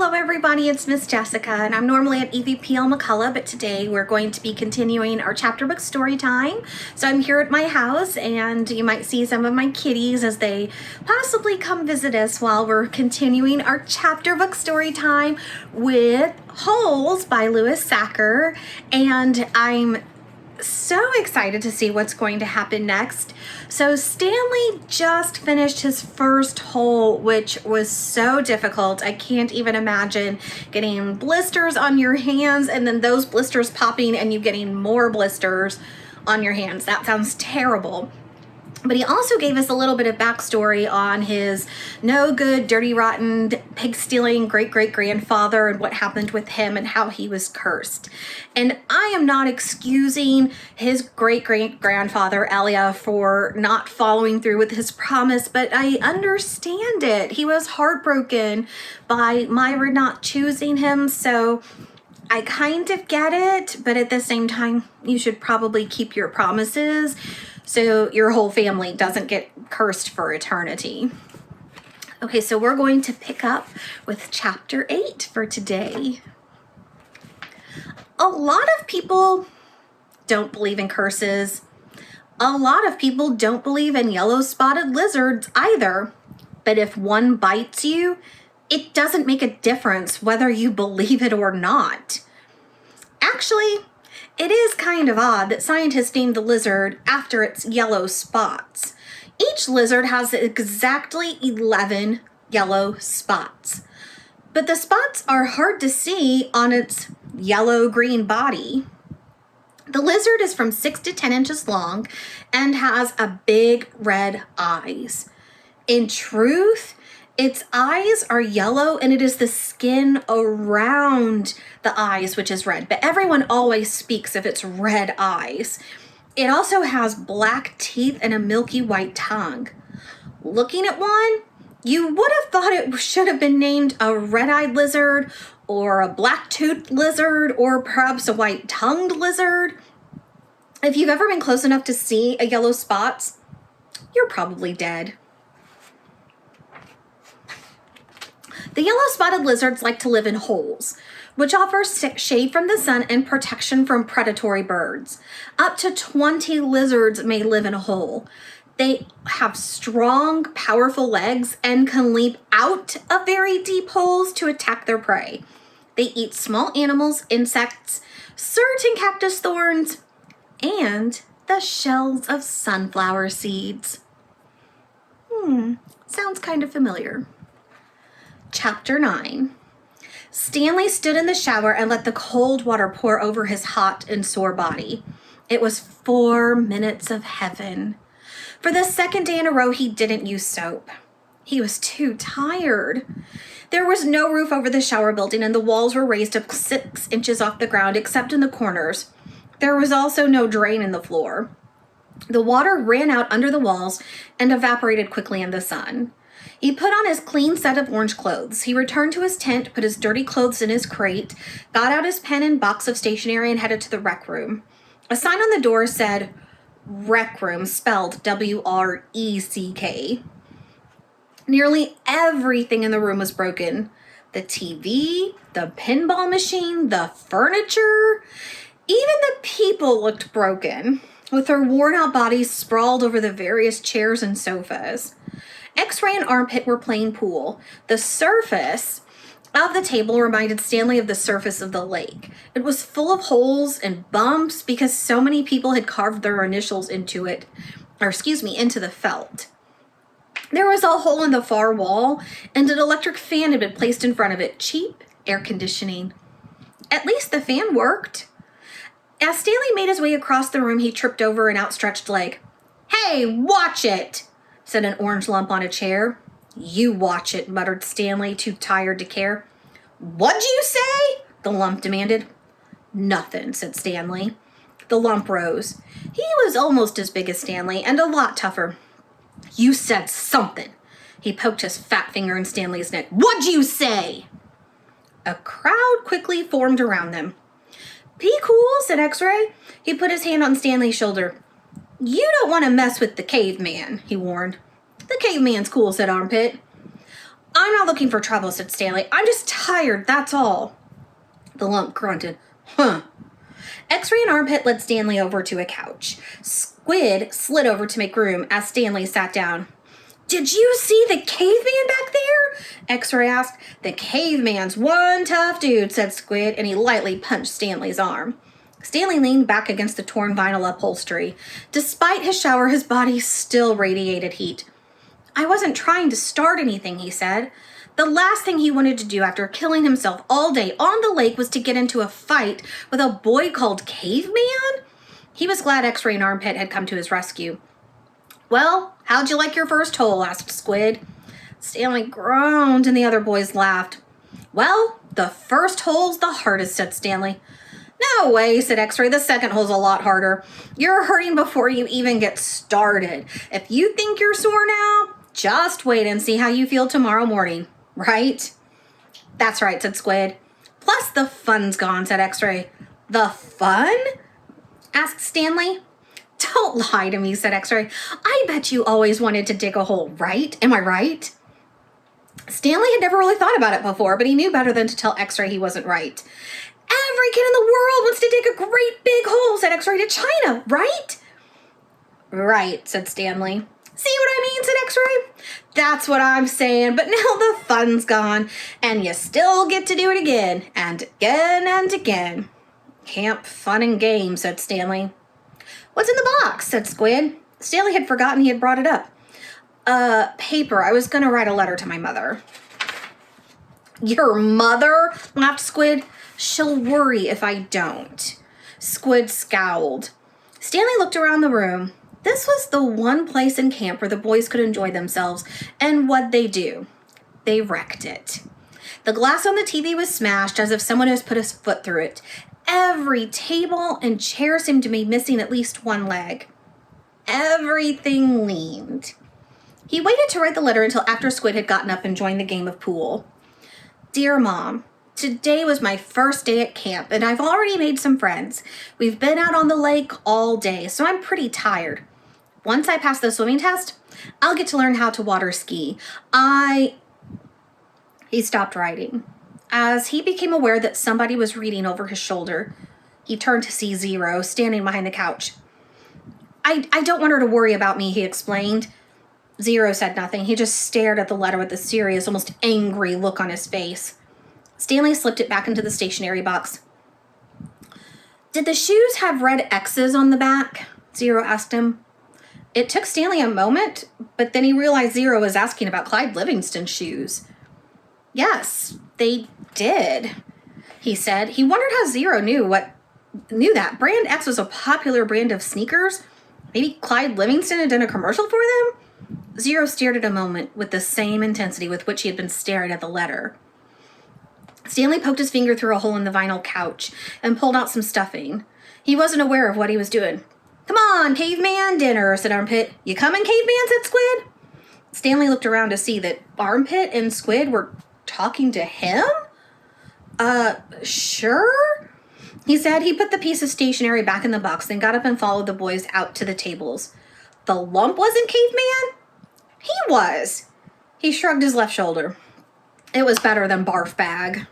Hello everybody, it's Miss Jessica, and I'm normally at 𝘏𝘏𝘭𝘦𝘴, but today we're going to be continuing our chapter book story time. So I'm here at my house, and you might see some of my kitties as they possibly come visit us while we're continuing our chapter book story time with Holes by Louis Sachar, and I'm so excited to see what's going to happen next. So Stanley just finished his first hole, which was so difficult. I can't even imagine getting blisters on your hands and then those blisters popping and you getting more blisters on your hands. That sounds terrible. But he also gave us a little bit of backstory on his no good, dirty, rotten, pig-stealing great-great-grandfather and what happened with him and how he was cursed. And I am not excusing his great-great-grandfather, 𝘏𝘏𝘭𝘦𝘴, for not following through with his promise, but I understand it. He was heartbroken by Myra not choosing him, so I kind of get it, but at the same time, you should probably keep your promises so your whole family doesn't get cursed for eternity. Okay, so we're going to pick up with chapter 8 for today. A lot of people don't believe in curses. A lot of people don't believe in yellow-spotted lizards either. But if one bites you, it doesn't make a difference whether you believe it or not. Actually, it is kind of odd that scientists named the lizard after its yellow spots. Each lizard has exactly 11 yellow spots, but the spots are hard to see on its yellow-green body. The lizard is from 6 to 10 inches long and has a big red eyes. In truth, its eyes are yellow and it is the skin around the eyes which is red, but everyone always speaks of its red eyes. It also has black teeth and a milky white tongue. Looking at one, you would have thought it should have been named a red-eyed lizard or a black-toothed lizard or perhaps a white-tongued lizard. If you've ever been close enough to see a yellow spots, you're probably dead. The yellow-spotted lizards like to live in holes, which offer shade from the sun and protection from predatory birds. Up to 20 lizards may live in a hole. They have strong, powerful legs and can leap out of very deep holes to attack their prey. They eat small animals, insects, certain cactus thorns, and the shells of sunflower seeds. Sounds kind of familiar. Chapter 9. Stanley stood in the shower and let the cold water pour over his hot and sore body. It was 4 minutes of heaven. For the second day in a row, he didn't use soap. He was too tired. There was no roof over the shower building, and the walls were raised up 6 inches off the ground, except in the corners. There was also no drain in the floor. The water ran out under the walls and evaporated quickly in the sun. He put on his clean set of orange clothes. He returned to his tent, put his dirty clothes in his crate, got out his pen and box of stationery, and headed to the rec room. A sign on the door said, "Rec Room," spelled W-R-E-C-K. Nearly everything in the room was broken. The TV, the pinball machine, the furniture, even the people looked broken, with their worn-out bodies sprawled over the various chairs and sofas. X-Ray and Armpit were playing pool. The surface of the table reminded Stanley of the surface of the lake. It was full of holes and bumps because so many people had carved their initials into it, into the felt. There was a hole in the far wall, and an electric fan had been placed in front of it. Cheap air conditioning. At least the fan worked. As Stanley made his way across the room, he tripped over an outstretched leg. "Hey, watch it!" said an orange lump on a chair. "You watch it," muttered Stanley, too tired to care. "What'd you say?" the lump demanded. "Nothing," said Stanley. The lump rose. He was almost as big as Stanley and a lot tougher. "You said something." He poked his fat finger in Stanley's neck. "What'd you say?" A crowd quickly formed around them. "Be cool," said X-Ray. He put his hand on Stanley's shoulder. "You don't want to mess with the caveman," he warned. "The caveman's cool," said Armpit. I'm not looking for trouble, said Stanley. I'm just tired, that's all. The lump grunted. Huh. X-Ray and Armpit led Stanley over to a couch. Squid slid over to make room as Stanley sat down. Did you see the caveman back there? X-Ray asked. The caveman's one tough dude, said Squid, and he lightly punched Stanley's arm. Stanley leaned back against the torn vinyl upholstery. Despite his shower, his body still radiated heat. I wasn't trying to start anything, he said. The last thing he wanted to do after killing himself all day on the lake was to get into a fight with a boy called Caveman? He was glad X-Ray and Armpit had come to his rescue. Well, how'd you like your first hole? Asked Squid. Stanley groaned and the other boys laughed. Well, the first hole's the hardest, said Stanley. No way, said X-Ray. The second hole's a lot harder. You're hurting before you even get started. If you think you're sore now, just wait and see how you feel tomorrow morning. Right? That's right, said Squid. Plus the fun's gone, said X-Ray. The fun? Asked Stanley. Don't lie to me, said X-Ray. I bet you always wanted to dig a hole, right? Am I right? Stanley had never really thought about it before, but he knew better than to tell X-Ray he wasn't right. Every kid in the world wants to dig a great big hole, said X-Ray to China, right? Right, said Stanley. See what I mean, said X-Ray. That's what I'm saying, but now the fun's gone, and you still get to do it again, and again, and again. Camp fun and games, said Stanley. What's in the box, said Squid. Stanley had forgotten he had brought it up. Paper. I was going to write a letter to my mother. Your mother? Laughed Squid. She'll worry if I don't. Squid scowled. Stanley looked around the room. This was the one place in camp where the boys could enjoy themselves, and what'd they do? They wrecked it. The glass on the TV was smashed as if someone has put his foot through it. Every table and chair seemed to be missing at least one leg. Everything leaned. He waited to write the letter until after Squid had gotten up and joined the game of pool. Dear Mom, today was my first day at camp, and I've already made some friends. We've been out on the lake all day, so I'm pretty tired. Once I pass the swimming test, I'll get to learn how to water ski. He stopped writing. As he became aware that somebody was reading over his shoulder, he turned to see 𝘏, standing behind the couch. I don't want her to worry about me, he explained. 𝘏 said nothing. He just stared at the letter with a serious, almost angry look on his face. Stanley slipped it back into the stationery box. Did the shoes have red X's on the back? 𝘏 asked him. It took Stanley a moment, but then he realized 𝘏 was asking about Clyde Livingston's shoes. Yes, they did, he said. He wondered how 𝘏 knew that. Brand X was a popular brand of sneakers. Maybe Clyde Livingston had done a commercial for them? 𝘏 stared at a moment with the same intensity with which he had been staring at the letter. Stanley poked his finger through a hole in the vinyl couch and pulled out some stuffing. He wasn't aware of what he was doing. Come on, caveman, dinner, said Armpit. You coming, caveman, said Squid. Stanley looked around to see that Armpit and Squid were talking to him? Sure, he said. He put the piece of stationery back in the box, then got up and followed the boys out to the tables. The lump wasn't caveman? He was. He shrugged his left shoulder. It was better than barf bag.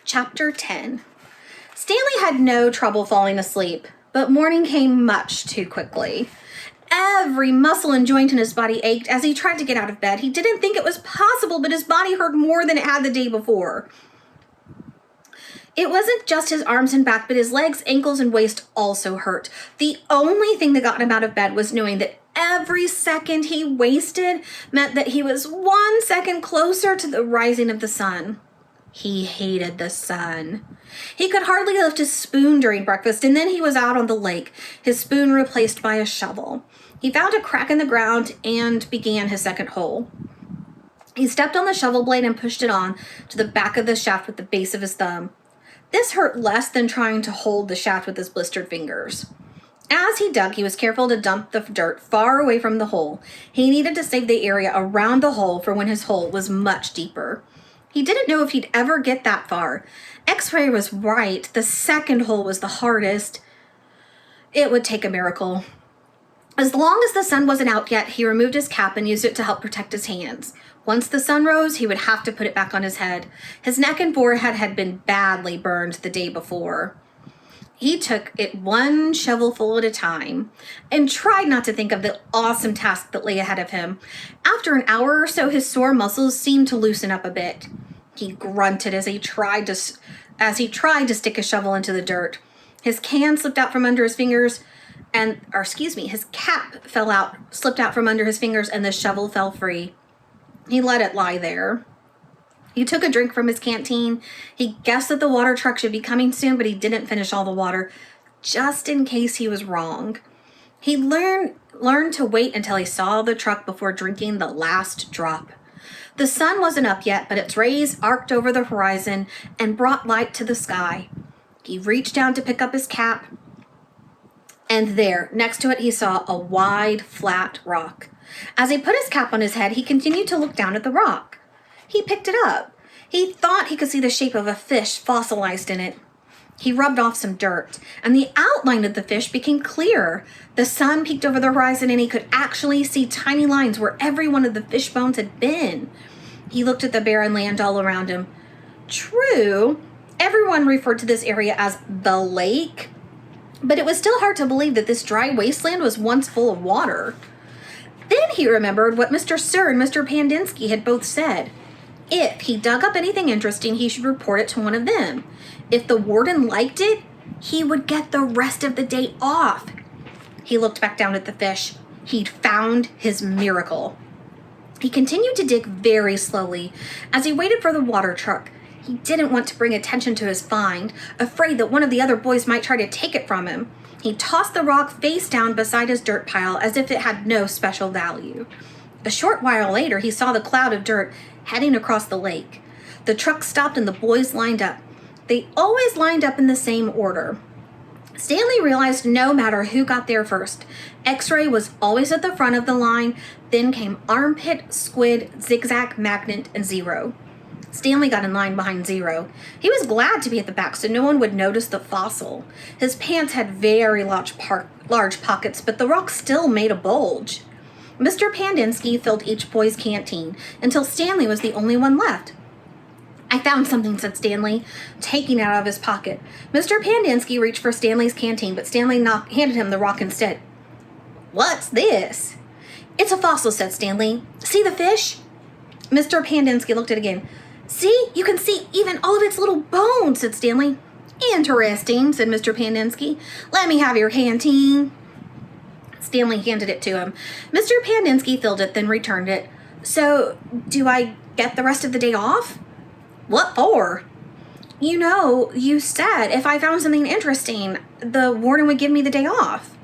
Chapter 10. Stanley had no trouble falling asleep, but morning came much too quickly. Every muscle and joint in his body ached as he tried to get out of bed. He didn't think it was possible, but his body hurt more than it had the day before. It wasn't just his arms and back, but his legs, ankles, and waist also hurt. The only thing that got him out of bed was knowing that every second he wasted meant that he was 1 second closer to the rising of the sun. He hated the sun. He could hardly lift his spoon during breakfast, and then he was out on the lake, his spoon replaced by a shovel. He found a crack in the ground and began his second hole. He stepped on the shovel blade and pushed it on to the back of the shaft with the base of his thumb. This hurt less than trying to hold the shaft with his blistered fingers. As he dug, he was careful to dump the dirt far away from the hole. He needed to save the area around the hole for when his hole was much deeper. He didn't know if he'd ever get that far. X-Ray was right. The second hole was the hardest. It would take a miracle. As long as the sun wasn't out yet, he removed his cap and used it to help protect his hands. Once the sun rose, he would have to put it back on his head. His neck and forehead had been badly burned the day before. He took it one shovelful at a time and tried not to think of the awesome task that lay ahead of him. After an hour or so, his sore muscles seemed to loosen up a bit. He grunted as he tried to stick his shovel into the dirt. His can slipped out from under his fingers, his cap slipped out from under his fingers, and the shovel fell free. He let it lie there. He took a drink from his canteen. He guessed that the water truck should be coming soon, but he didn't finish all the water, just in case he was wrong. He learned to wait until he saw the truck before drinking the last drop. The sun wasn't up yet, but its rays arced over the horizon and brought light to the sky. He reached down to pick up his cap, and there, next to it, he saw a wide, flat rock. As he put his cap on his head, he continued to look down at the rock. He picked it up. He thought he could see the shape of a fish fossilized in it. He rubbed off some dirt, and the outline of the fish became clearer. The sun peeked over the horizon, and he could actually see tiny lines where every one of the fish bones had been. He looked at the barren land all around him. True, everyone referred to this area as the lake, but it was still hard to believe that this dry wasteland was once full of water. Then he remembered what Mr. Sir and Mr. Pandinsky had both said. If he dug up anything interesting, he should report it to one of them. If the warden liked it, he would get the rest of the day off. He looked back down at the fish. He'd found his miracle. He continued to dig very slowly as he waited for the water truck. He didn't want to bring attention to his find, afraid that one of the other boys might try to take it from him. He tossed the rock face down beside his dirt pile as if it had no special value. A short while later, he saw the cloud of dirt heading across the lake. The truck stopped and the boys lined up. They always lined up in the same order. Stanley realized no matter who got there first, X-Ray was always at the front of the line, then came Armpit, Squid, Zigzag, Magnet, and Zero. Stanley got in line behind Zero. He was glad to be at the back so no one would notice the fossil. His pants had very large pockets, but the rock still made a bulge. Mr. Pandinsky filled each boy's canteen until Stanley was the only one left. I found something, said Stanley, taking it out of his pocket. Mr. Pandinsky reached for Stanley's canteen, but Stanley handed him the rock instead. What's this? It's a fossil, said Stanley. See the fish? Mr. Pandinsky looked at it again. See, you can see even all of its little bones, said Stanley. Interesting, said Mr. Pandinsky. Let me have your canteen. Stanley handed it to him. Mr. Pandinsky filled it, then returned it. So, do I get the rest of the day off? What for? You know, you said if I found something interesting, the warden would give me the day off.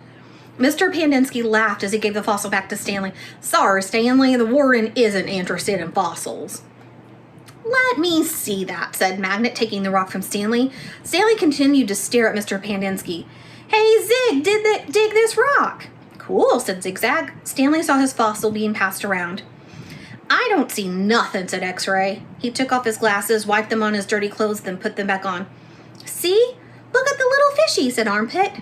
Mr. Pandinsky laughed as he gave the fossil back to Stanley. Sorry, Stanley, the warden isn't interested in fossils. Let me see that, said Magnet, taking the rock from Stanley. Stanley continued to stare at Mr. Pandinsky. Hey, Zig, dig this rock. Cool, said Zigzag. Stanley saw his fossil being passed around. I don't see nothing, said X-Ray. He took off his glasses, wiped them on his dirty clothes, then put them back on. See? Look at the little fishy, said Armpit.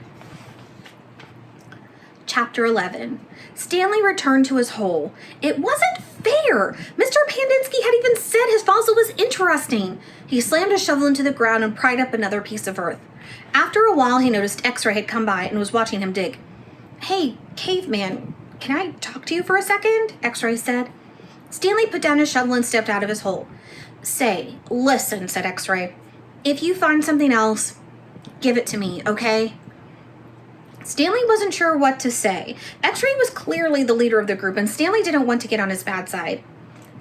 Chapter 11. Stanley returned to his hole. It wasn't fair. Mr. Pandinsky had even said his fossil was interesting. He slammed his shovel into the ground and pried up another piece of earth. After a while, he noticed X-Ray had come by and was watching him dig. Hey, caveman, can I talk to you for a second? X-Ray said. Stanley put down his shovel and stepped out of his hole. Say, listen, said X-Ray. If you find something else, give it to me, okay? Stanley wasn't sure what to say. X-Ray was clearly the leader of the group, and Stanley didn't want to get on his bad side.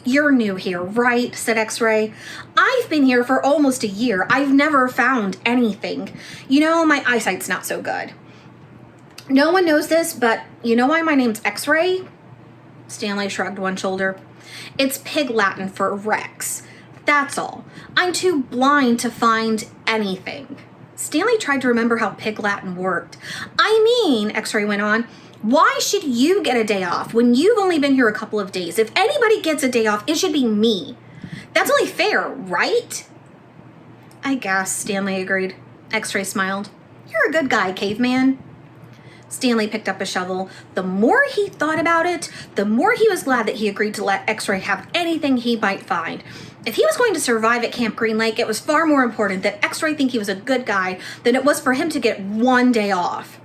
You're new here, right? Said X-Ray. I've been here for almost a year. I've never found anything. You know, my eyesight's not so good. No one knows this, but you know why my name's X-Ray? Stanley shrugged one shoulder. It's Pig Latin for Rex. That's all. I'm too blind to find anything. Stanley tried to remember how Pig Latin worked. I mean, X-Ray went on, why should you get a day off when you've only been here a couple of days? If anybody gets a day off, it should be me. That's only fair, right? I guess, Stanley agreed. X-Ray smiled. You're a good guy, caveman. Stanley picked up a shovel. The more he thought about it, the more he was glad that he agreed to let X-Ray have anything he might find. If he was going to survive at Camp Green Lake, it was far more important that X-Ray think he was a good guy than it was for him to get one day off.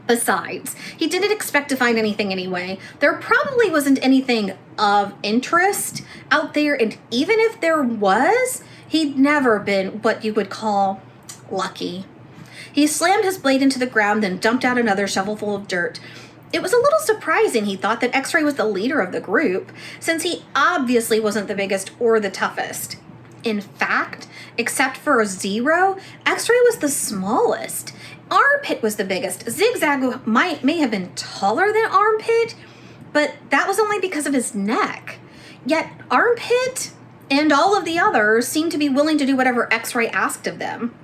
Besides, he didn't expect to find anything anyway. There probably wasn't anything of interest out there, and even if there was, he'd never been what you would call lucky. He slammed his blade into the ground, then dumped out another shovelful of dirt. It was a little surprising, he thought, that X-Ray was the leader of the group, since he obviously wasn't the biggest or the toughest. In fact, except for 𝘏, X-Ray was the smallest. Armpit was the biggest. Zigzag may have been taller than Armpit, but that was only because of his neck. Yet Armpit and all of the others seemed to be willing to do whatever X-Ray asked of them.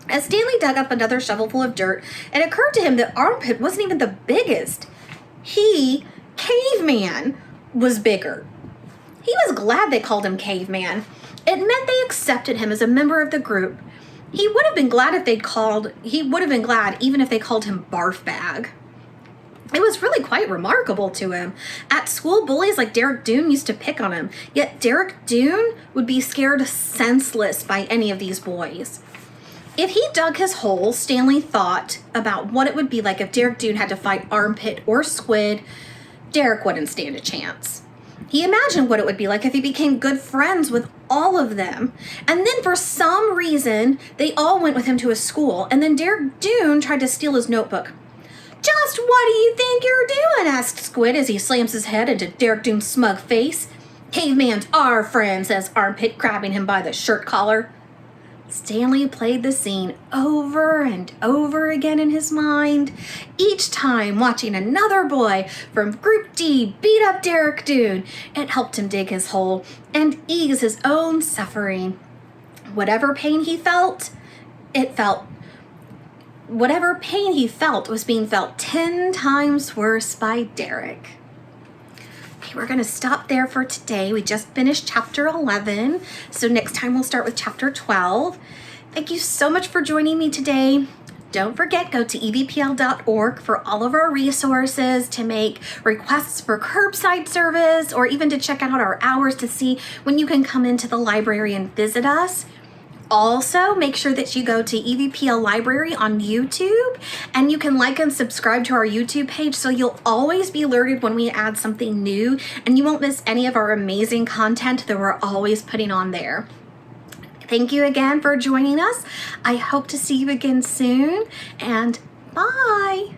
As Stanley dug up another shovelful of dirt, it occurred to him that Armpit wasn't even the biggest. He, Caveman, was bigger. He was glad they called him Caveman. It meant they accepted him as a member of the group. He would have been glad even if they called him Barf Bag. It was really quite remarkable to him. At school, bullies like Derek Doone used to pick on him, yet Derek Doone would be scared senseless by any of these boys. If he dug his hole, Stanley thought about what it would be like if Derek Doone had to fight Armpit or Squid. Derek wouldn't stand a chance. He imagined what it would be like if he became good friends with all of them. And then for some reason, they all went with him to his school, and then Derek Doone tried to steal his notebook. "Just what do you think you're doing?" asked Squid as he slams his head into Derek Doone's smug face. "Caveman's our friend," says Armpit, grabbing him by the shirt collar. Stanley played the scene over and over again in his mind, each time watching another boy from Group D beat up Derek Doone. It helped him dig his hole and ease his own suffering. Whatever pain he felt was being felt 10 times worse by Derek. Okay, we're going to stop there for today. We just finished chapter 11, so next time we'll start with chapter 12. Thank you so much for joining me today. Don't forget, go to evpl.org for all of our resources, to make requests for curbside service, or even to check out our hours to see when you can come into the library and visit us. Also, make sure that you go to EVPL Library on YouTube, and you can like and subscribe to our YouTube page so you'll always be alerted when we add something new, and you won't miss any of our amazing content that we're always putting on there. Thank you again for joining us. I hope to see you again soon, and bye.